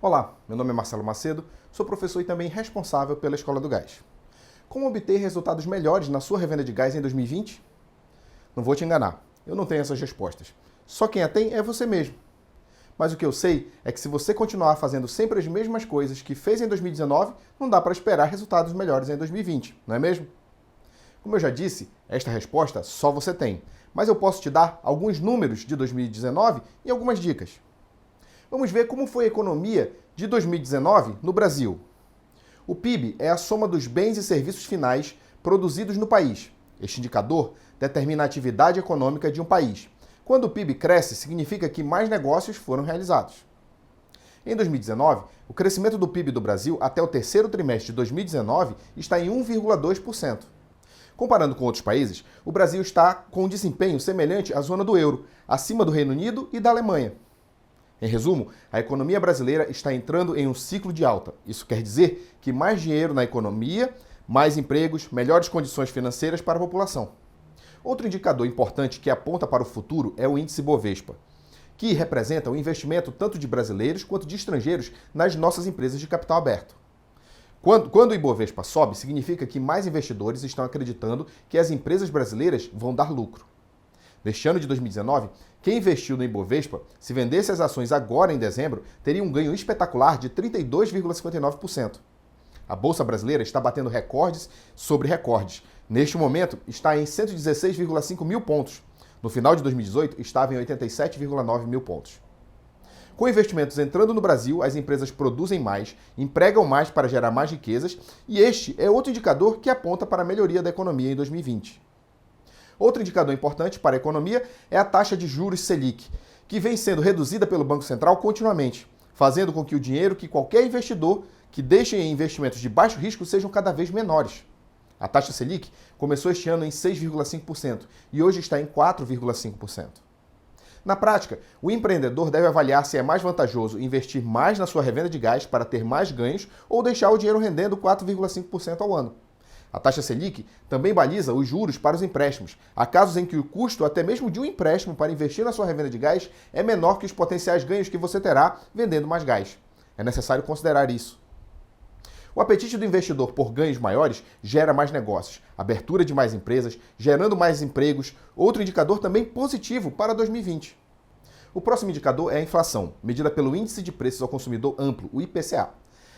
Olá, meu nome é Marcelo Macedo, sou professor e também responsável pela Escola do Gás. Como obter resultados melhores na sua revenda de gás em 2020? Não vou te enganar, eu não tenho essas respostas. Só quem a tem é você mesmo. Mas o que eu sei é que se você continuar fazendo sempre as mesmas coisas que fez em 2019, não dá para esperar resultados melhores em 2020, não é mesmo? Como eu já disse, esta resposta só você tem, mas eu posso te dar alguns números de 2019 e algumas dicas. Vamos ver como foi a economia de 2019 no Brasil. O PIB é a soma dos bens e serviços finais produzidos no país. Este indicador determina a atividade econômica de um país. Quando o PIB cresce, significa que mais negócios foram realizados. Em 2019, o crescimento do PIB do Brasil até o terceiro trimestre de 2019 está em 1,2%. Comparando com outros países, o Brasil está com um desempenho semelhante à zona do euro, acima do Reino Unido e da Alemanha. Em resumo, a economia brasileira está entrando em um ciclo de alta. Isso quer dizer que mais dinheiro na economia, mais empregos, melhores condições financeiras para a população. Outro indicador importante que aponta para o futuro é o índice Bovespa, que representa o investimento tanto de brasileiros quanto de estrangeiros nas nossas empresas de capital aberto. Quando o Ibovespa sobe, significa que mais investidores estão acreditando que as empresas brasileiras vão dar lucro. Neste ano de 2019, quem investiu no Ibovespa, se vendesse as ações agora em dezembro, teria um ganho espetacular de 32,59%. A Bolsa Brasileira está batendo recordes sobre recordes. Neste momento, está em 116,5 mil pontos. No final de 2018, estava em 87,9 mil pontos. Com investimentos entrando no Brasil, as empresas produzem mais, empregam mais para gerar mais riquezas, e este é outro indicador que aponta para a melhoria da economia em 2020. Outro indicador importante para a economia é a taxa de juros Selic, que vem sendo reduzida pelo Banco Central continuamente, fazendo com que o dinheiro que qualquer investidor que deixe em investimentos de baixo risco sejam cada vez menores. A taxa Selic começou este ano em 6,5% e hoje está em 4,5%. Na prática, o empreendedor deve avaliar se é mais vantajoso investir mais na sua revenda de gás para ter mais ganhos ou deixar o dinheiro rendendo 4,5% ao ano. A taxa Selic também baliza os juros para os empréstimos. Há casos em que o custo até mesmo de um empréstimo para investir na sua revenda de gás é menor que os potenciais ganhos que você terá vendendo mais gás. É necessário considerar isso. O apetite do investidor por ganhos maiores gera mais negócios, abertura de mais empresas, gerando mais empregos, outro indicador também positivo para 2020. O próximo indicador é a inflação, medida pelo Índice de Preços ao Consumidor Amplo, o IPCA.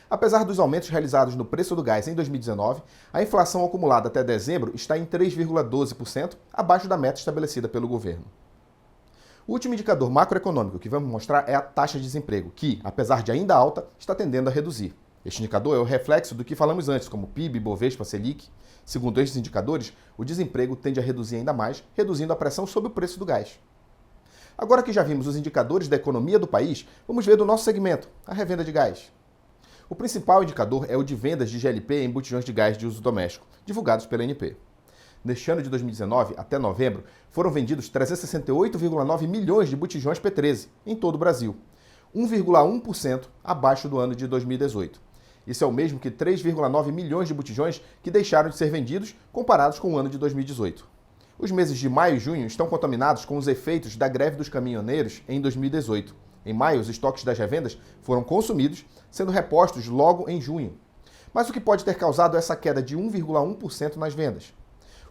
Apesar dos aumentos realizados no preço do gás em 2019, a inflação acumulada até dezembro está em 3,12%, abaixo da meta estabelecida pelo governo. O último indicador macroeconômico que vamos mostrar é a taxa de desemprego, que, apesar de ainda alta, está tendendo a reduzir. Este indicador é o reflexo do que falamos antes, como PIB, Bovespa, Selic. Segundo estes indicadores, o desemprego tende a reduzir ainda mais, reduzindo a pressão sobre o preço do gás. Agora que já vimos os indicadores da economia do país, vamos ver do nosso segmento, a revenda de gás. O principal indicador é o de vendas de GLP em botijões de gás de uso doméstico, divulgados pela ANP. Neste ano de 2019, até novembro, foram vendidos 368,9 milhões de botijões P13 em todo o Brasil, 1,1% abaixo do ano de 2018. Isso é o mesmo que 3,9 milhões de botijões que deixaram de ser vendidos comparados com o ano de 2018. Os meses de maio e junho estão contaminados com os efeitos da greve dos caminhoneiros em 2018. Em maio, os estoques das revendas foram consumidos, sendo repostos logo em junho. Mas o que pode ter causado essa queda de 1,1% nas vendas?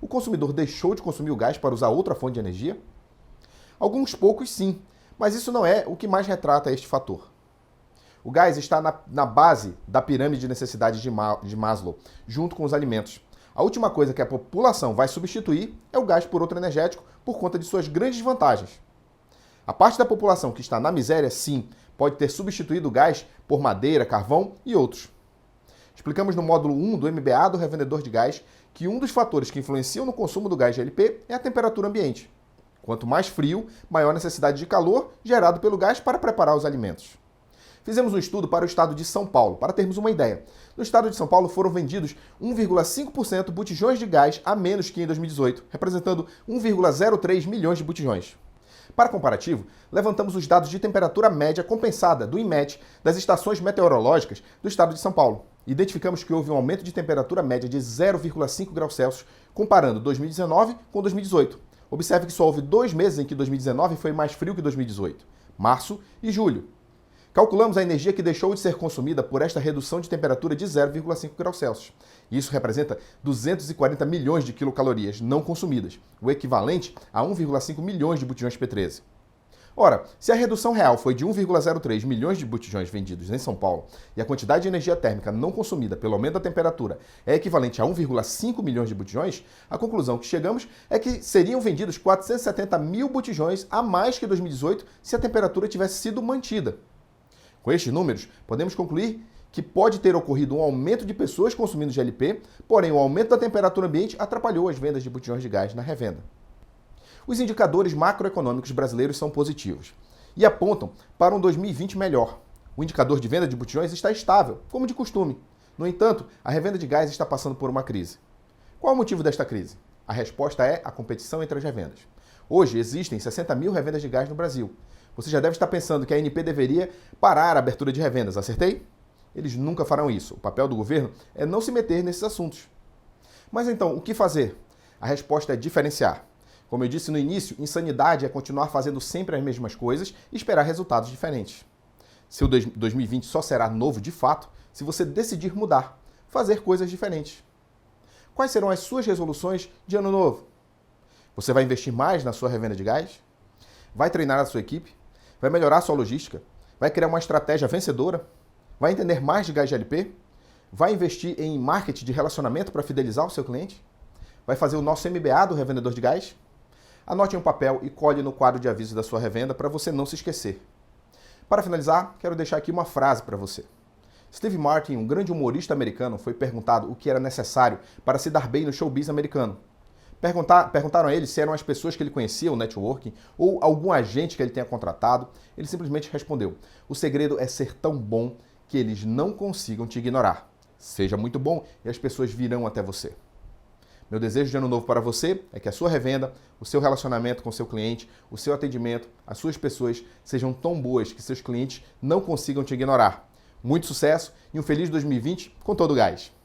O consumidor deixou de consumir o gás para usar outra fonte de energia? Alguns poucos sim, mas isso não é o que mais retrata este fator. O gás está na base da pirâmide de necessidades de Maslow, junto com os alimentos. A última coisa que a população vai substituir é o gás por outro energético por conta de suas grandes vantagens. A parte da população que está na miséria, sim, pode ter substituído o gás por madeira, carvão e outros. Explicamos no módulo 1 do MBA do revendedor de gás que um dos fatores que influenciam no consumo do gás GLP é a temperatura ambiente. Quanto mais frio, maior a necessidade de calor gerado pelo gás para preparar os alimentos. Fizemos um estudo para o estado de São Paulo, para termos uma ideia. No estado de São Paulo foram vendidos 1,5% botijões de gás a menos que em 2018, representando 1,03 milhões de botijões. Para comparativo, levantamos os dados de temperatura média compensada do INMET das estações meteorológicas do estado de São Paulo. Identificamos que houve um aumento de temperatura média de 0,5 graus Celsius, comparando 2019 com 2018. Observe que só houve 2 meses em que 2019 foi mais frio que 2018, março e julho. Calculamos a energia que deixou de ser consumida por esta redução de temperatura de 0,5 graus Celsius. Isso representa 240 milhões de quilocalorias não consumidas, o equivalente a 1,5 milhões de botijões P13. Ora, se a redução real foi de 1,03 milhões de botijões vendidos em São Paulo e a quantidade de energia térmica não consumida pelo aumento da temperatura é equivalente a 1,5 milhões de botijões, a conclusão que chegamos é que seriam vendidos 470 mil botijões a mais que 2018 se a temperatura tivesse sido mantida. Com estes números, podemos concluir que pode ter ocorrido um aumento de pessoas consumindo GLP, porém o aumento da temperatura ambiente atrapalhou as vendas de botijões de gás na revenda. Os indicadores macroeconômicos brasileiros são positivos e apontam para um 2020 melhor. O indicador de venda de botijões está estável, como de costume. No entanto, a revenda de gás está passando por uma crise. Qual o motivo desta crise? A resposta é a competição entre as revendas. Hoje existem 60 mil revendas de gás no Brasil. Você já deve estar pensando que a ANP deveria parar a abertura de revendas, acertei? Eles nunca farão isso. O papel do governo é não se meter nesses assuntos. Mas então, o que fazer? A resposta é diferenciar. Como eu disse no início, insanidade é continuar fazendo sempre as mesmas coisas e esperar resultados diferentes. Seu 2020 só será novo de fato se você decidir mudar, fazer coisas diferentes. Quais serão as suas resoluções de ano novo? Você vai investir mais na sua revenda de gás? Vai treinar a sua equipe? Vai melhorar a sua logística? Vai criar uma estratégia vencedora? Vai entender mais de gás GLP? Vai investir em marketing de relacionamento para fidelizar o seu cliente? Vai fazer o nosso MBA do revendedor de gás? Anote em um papel e colhe no quadro de aviso da sua revenda para você não se esquecer. Para finalizar, quero deixar aqui uma frase para você. Steve Martin, um grande humorista americano, foi perguntado o que era necessário para se dar bem no showbiz americano. Perguntaram a ele se eram as pessoas que ele conhecia, o networking, ou algum agente que ele tenha contratado. Ele simplesmente respondeu: o segredo é ser tão bom que eles não consigam te ignorar. Seja muito bom e as pessoas virão até você. Meu desejo de ano novo para você é que a sua revenda, o seu relacionamento com o seu cliente, o seu atendimento, as suas pessoas sejam tão boas que seus clientes não consigam te ignorar. Muito sucesso e um feliz 2020 com todo o gás!